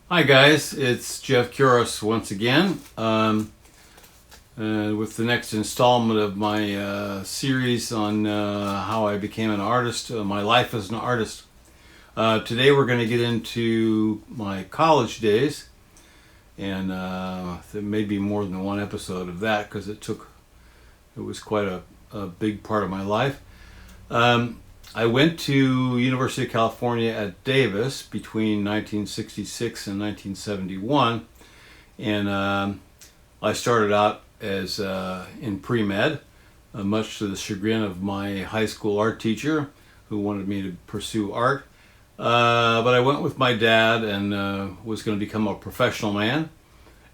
Hi guys, it's Jeff Quiros once again with the next installment of my series on how I became an artist, my life as an artist. Today we're going to get into my college days, and there may be more than one episode of that because it was quite a big part of my life. I went to University of California at Davis between 1966 and 1971, and I started out as in pre-med, much to the chagrin of my high school art teacher who wanted me to pursue art. But I went with my dad and was going to become a professional man,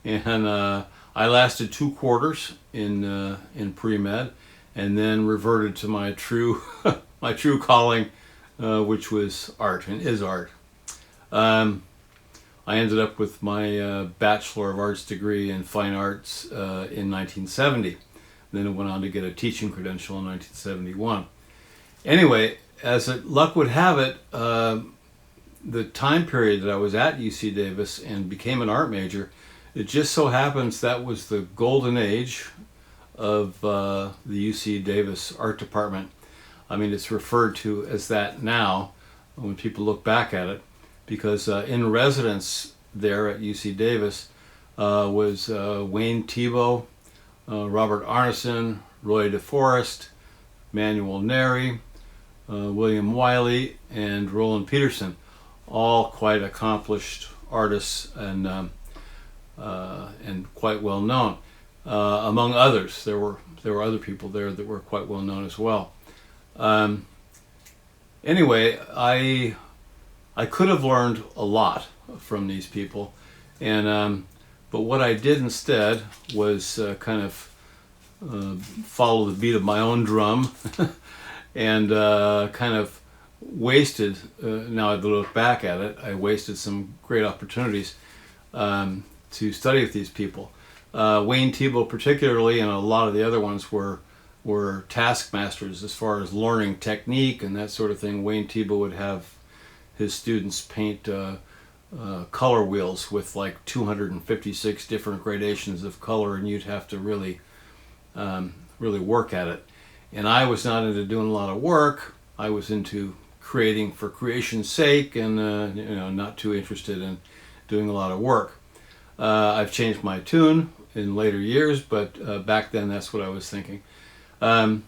and I lasted 2 quarters in pre-med, and then reverted to my true my true calling, which was art and is art. I ended up with my Bachelor of Arts degree in Fine Arts in 1970. Then I went on to get a teaching credential in 1971. Anyway, as luck would have it, the time period that I was at UC Davis and became an art major, it just so happens that was the golden age of the UC Davis art department. I mean, it's referred to as that now when people look back at it, because in residence there at UC Davis was Wayne Tebow, Robert Arneson, Roy DeForest, Manuel Neri, William Wiley, and Roland Peterson, all quite accomplished artists and quite well known. Among others, there were other people there that were quite well known as well. Anyway, I could have learned a lot from these people, and but what I did instead was kind of follow the beat of my own drum, and kind of wasted. Now I look back at it, I wasted some great opportunities to study with these people. Wayne Tebow particularly, and a lot of the other ones were taskmasters as far as learning technique and that sort of thing. Wayne Tebow would have his students paint color wheels with like 256 different gradations of color, and you'd have to really work at it. And I was not into doing a lot of work. I was into creating for creation's sake, and not too interested in doing a lot of work. I've changed my tune in later years, but back then that's what I was thinking. Roy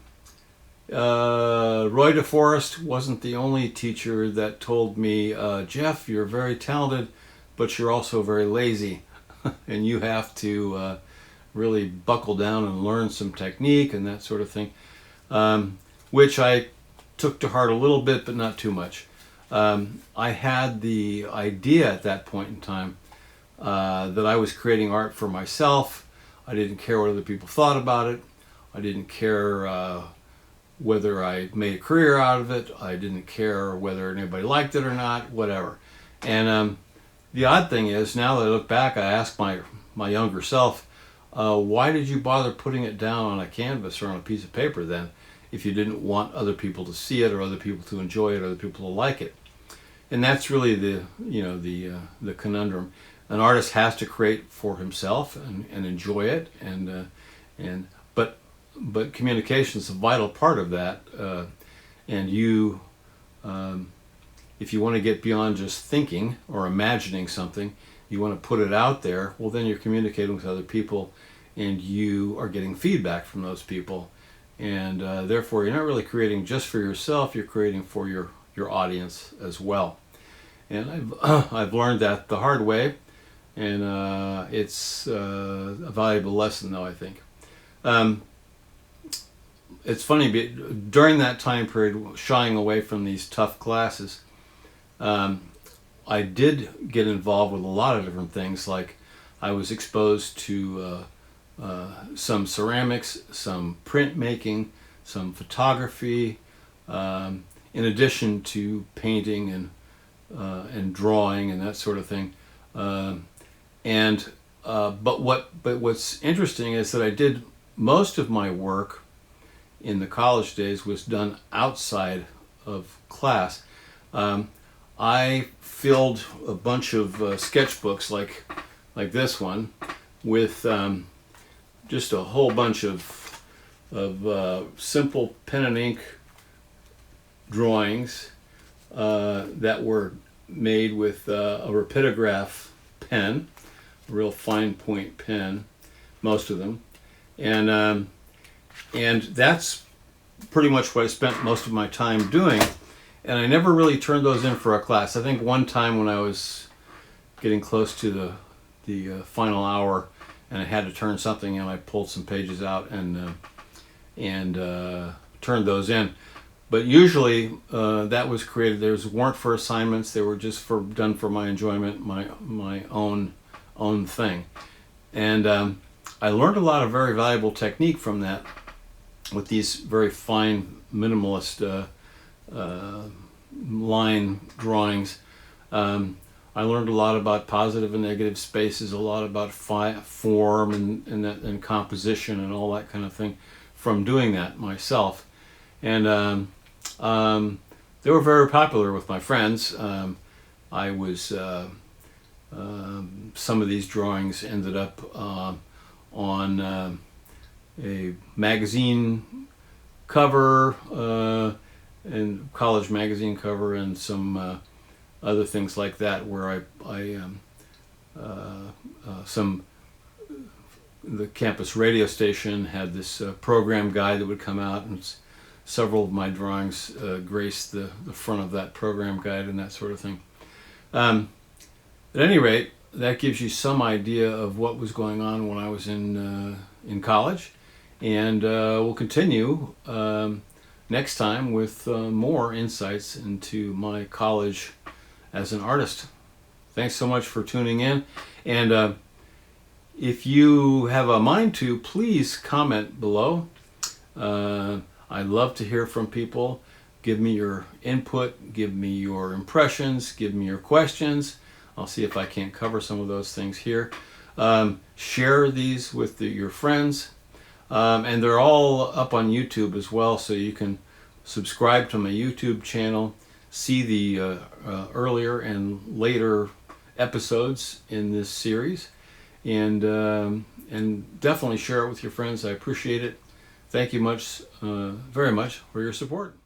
DeForest wasn't the only teacher that told me, Jeff, you're very talented, but you're also very lazy, and you have to really buckle down and learn some technique and that sort of thing, which I took to heart a little bit, but not too much. I had the idea at that point in time that I was creating art for myself. I didn't care what other people thought about it. I didn't care whether I made a career out of it. I didn't care whether anybody liked it or not, whatever. And the odd thing is, now that I look back, I ask my younger self, why did you bother putting it down on a canvas or on a piece of paper then, if you didn't want other people to see it or other people to enjoy it or other people to like it? And that's really the conundrum. An artist has to create for himself and enjoy it, but communication is a vital part of that. And if you want to get beyond just thinking or imagining something, you want to put it out there. Well, then you're communicating with other people, and you are getting feedback from those people, and therefore you're not really creating just for yourself. You're creating for your audience as well. And I've learned that the hard way. And it's a valuable lesson, though, I think. It's funny, during that time period, shying away from these tough classes, I did get involved with a lot of different things. Like, I was exposed to some ceramics, some printmaking, some photography, in addition to painting and drawing and that sort of thing. But what's interesting is that I did most of my work in the college days was done outside of class. I filled a bunch of sketchbooks like this one with just a whole bunch of simple pen and ink drawings that were made with a rapidograph pen, a real fine point pen, most of them, and that's pretty much what I spent most of my time doing. And I never really turned those in for a class. I think one time when I was getting close to the final hour and I had to turn something in, I pulled some pages out and turned those in. But usually that was created. Those weren't for assignments. They were just done for my enjoyment, my own thing. And I learned a lot of very valuable technique from that with these very fine minimalist line drawings. I learned a lot about positive and negative spaces, a lot about form and composition and all that kind of thing from doing that myself. And they were very popular with my friends. I was some of these drawings ended up on a magazine cover, and college magazine cover, and some other things like that, where the campus radio station had this program guide that would come out, and several of my drawings graced the front of that program guide and that sort of thing. At any rate, that gives you some idea of what was going on when I was in college, and we'll continue next time with more insights into my college as an artist. Thanks so much for tuning in, and if you have a mind to, please comment below. I'd love to hear from people. Give me your input, give me your impressions, give me your questions. I'll see if I can't cover some of those things here. Share these with your friends. And they're all up on YouTube as well, so you can subscribe to my YouTube channel, see the earlier and later episodes in this series, and definitely share it with your friends. I appreciate it. Thank you very much for your support.